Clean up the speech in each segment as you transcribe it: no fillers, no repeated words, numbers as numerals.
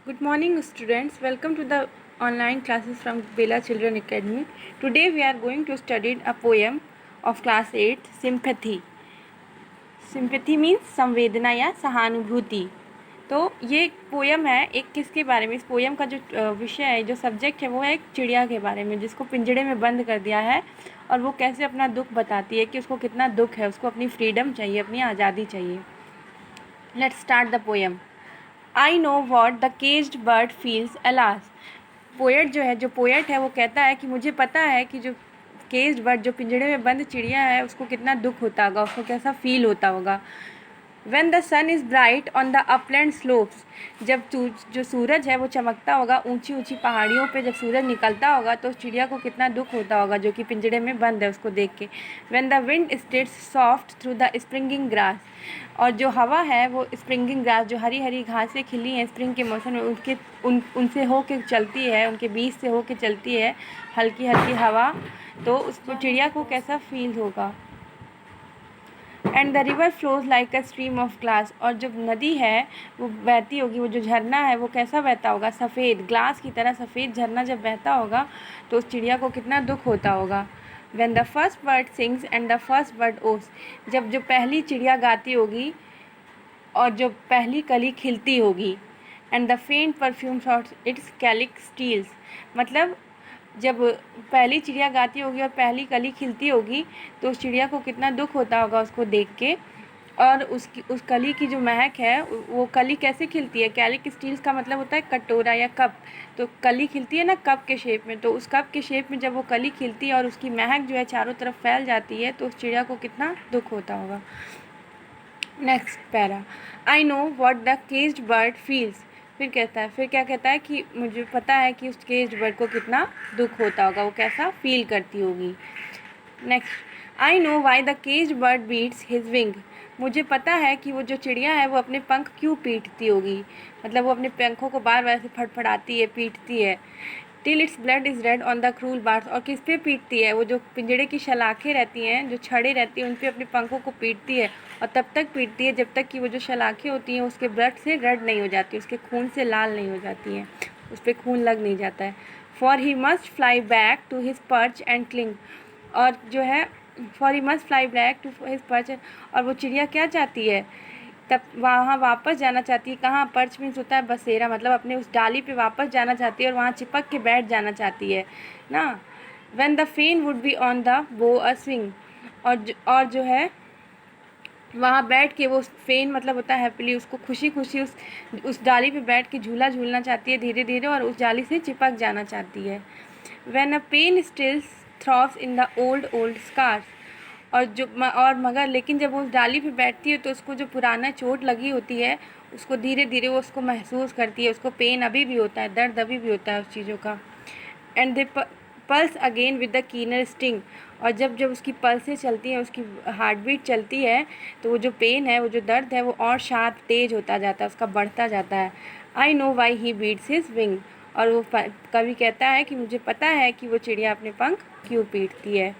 Good morning, students. Welcome to the online classes from Bela Children Academy. Today we are going to study a poem of class 8, Sympathy. Sympathy means संवेदना या सहानुभूति. तो ये एक poem है, एक किसके बारे में, इस पोयम का जो विषय है, जो सब्जेक्ट है, वो है एक चिड़िया के बारे में जिसको पिंजड़े में बंद कर दिया है और वो कैसे अपना दुख बताती है कि उसको कितना दुख है, उसको अपनी फ्रीडम चाहिए, अपनी आज़ादी चाहिए. Let's start the poem. I know what the caged bird feels alas. Poet जो है, जो पोएट है, वो कहता है कि मुझे पता है कि जो केज्ड बर्ड, जो पिंजड़े में बंद चिड़िया है, उसको कितना दुख होता होगा, उसको कैसा फील होता होगा. When the sun is bright on the upland slopes, जब जो सूरज है वो चमकता होगा ऊंची ऊंची पहाड़ियों पे, जब सूरज निकलता होगा तो चिड़िया को कितना दुख होता होगा जो कि पिंजड़े में बंद है उसको देख के. When the wind states soft through the springing grass, और जो हवा है वो स्प्रिंगिंग ग्रास, जो हरी हरी घासें खिली हैं स्प्रिंग के मौसम में, उनसे हो के चलती है, उनके बीच से हो के चलती है हल्की हल्की हवा, तो उसको चिड़िया को कैसा फील होगा. And the river flows like a stream of glass, और जो नदी है वो बहती होगी, वो जो झरना है वो कैसा बहता होगा, सफ़ेद ग्लास की तरह सफ़ेद झरना जब बहता होगा तो उस चिड़िया को कितना दुख होता होगा. When the first bird sings and the first bird ओस, जब जो पहली चिड़िया गाती होगी और जो पहली कली खिलती होगी. And the faint perfume shots its कैलिक स्टील्स, मतलब जब पहली चिड़िया गाती होगी और पहली कली खिलती होगी तो उस चिड़िया को कितना दुख होता होगा उसको देख के. और उस कली की जो महक है, वो कली कैसे खिलती है, कैलिक स्टील्स का मतलब होता है कटोरा या कप. तो कली खिलती है ना कप के शेप में, तो उस कप के शेप में जब वो कली खिलती है और उसकी महक जो है चारों तरफ फैल जाती है तो उस चिड़िया को कितना दुख होता होगा. Next para. I know what the caged bird feels. फिर क्या कहता है कि मुझे पता है कि उस केज्ड बर्ड को कितना दुख होता होगा, वो कैसा फील करती होगी. Next. I know why the caged bird beats his wing. मुझे पता है कि वो जो चिड़िया है वो अपने पंख क्यों पीटती होगी, मतलब वो अपने पंखों को बार बार से फटफड़ाती है, पीटती है. Till its blood is red on the cruel bars, और किस पे पीटती है, वो जो पिंजड़े की शलाखें रहती हैं, जो छड़े रहती हैं, उन पे अपने पंखों को पीटती है. और तब तक पीटती है जब तक कि वो जो शलाखें होती हैं उसके ब्लड से रेड नहीं हो जाती, उसके खून से लाल नहीं हो जाती हैं, उस पर खून लग नहीं जाता है. For he must fly back to his perch and cling, और जो है for he must fly back to his perch, और वो चिड़िया क्या चाहती है, तब वहाँ वापस जाना चाहती है. कहाँ, पर्च मीन्स होता है बसेरा, मतलब अपने उस डाली पे वापस जाना चाहती है और वहाँ चिपक के बैठ जाना चाहती है ना. When the fan would be on the बो अ स्विंग, और जो है वहाँ बैठ के वो फेन मतलब होता है हैप्पीली, उसको खुशी खुशी उस डाली पे बैठ के झूला झूलना चाहती है धीरे धीरे, और उस डाली से चिपक जाना चाहती है. When a pain still throbs in the old scars, और मगर लेकिन जब वो उस डाली पे बैठती है तो उसको जो पुराना चोट लगी होती है उसको धीरे धीरे वो उसको महसूस करती है, उसको पेन अभी भी होता है, दर्द अभी भी होता है उस चीज़ों का. And they pulse again with the keener sting, और जब जब उसकी पल्सें चलती हैं, उसकी हार्ट बीट चलती है, तो वो जो पेन है, वो जो दर्द है, वो और शार्प तेज होता जाता है, उसका बढ़ता जाता है. I know why he beats his wing, और वो कवि कहता है कि मुझे पता है कि वो चिड़िया अपने पंख क्यों पीटती है.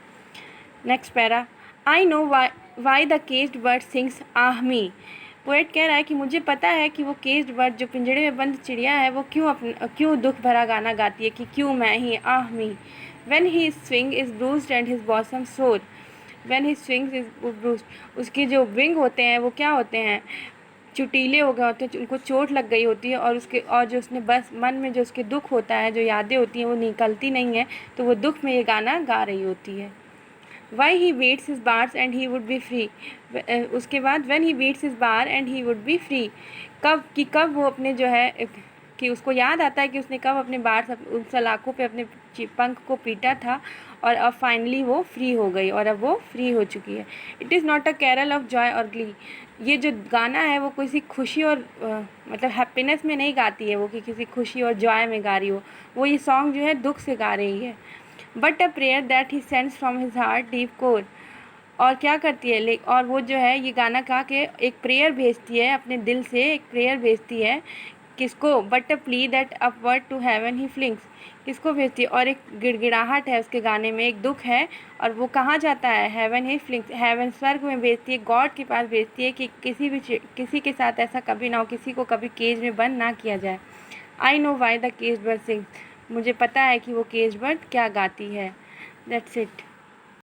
Next para. I know why the caged bird sings ah me. Poet कह रहा है कि मुझे पता है कि वो केज्ड बर्ड, जो पिंजड़े में बंद चिड़िया है, वो क्यों दुख भरा गाना गाती है कि क्यों मैं ही, ah me. When he swing is bruised and his bosom sore. When he swings is bruised, उसके जो विंग होते हैं वो क्या होते हैं, चुटीले हो गए होते हैं, उनको चोट लग गई होती है, और जो उसने बस मन में जो उसके दुख होता है, जो यादें होती हैं वो निकलती नहीं है, तो वो दुख में ये गाना गा रही होती है. Why he beats his bars and he would be free. उसके बाद when he beats his bar and he would be free, कब वो अपने जो है कि उसको याद आता है कि उसने कब अपने बार उन सलाखों पे अपने पंख को पीटा था, और अब फाइनली वो फ्री हो गई, और अब वो फ्री हो चुकी है. It is not a carol of joy और ग्ली. ये जो गाना है वो किसी खुशी और मतलब हैप्पीनेस में नहीं गाती है वो, कि किसी खुशी और जॉय में गा रही हो, वो ये सॉन्ग जो है दुख से गा रही है. But a prayer that he sends from his heart deep core, और क्या करती है, और वो जो है ये गाना गा के एक प्रेयर भेजती है, अपने दिल से एक प्रेयर भेजती है. किसको, but a plea that upward to heaven he flings, किसको भेजती है, और एक गिड़गिड़ाहट है उसके गाने में, एक दुख है, और वो कहाँ जाता है, हेवन ही फ्लिंग्स, हेवन स्वर्ग में भेजती है, गॉड के पास भेजती है कि किसी के साथ ऐसा कभी ना हो, किसी को कभी केज में बंद ना किया जाए. I know why the cage bird sings, मुझे पता है कि वो केज बर्ड क्या गाती है। That's it.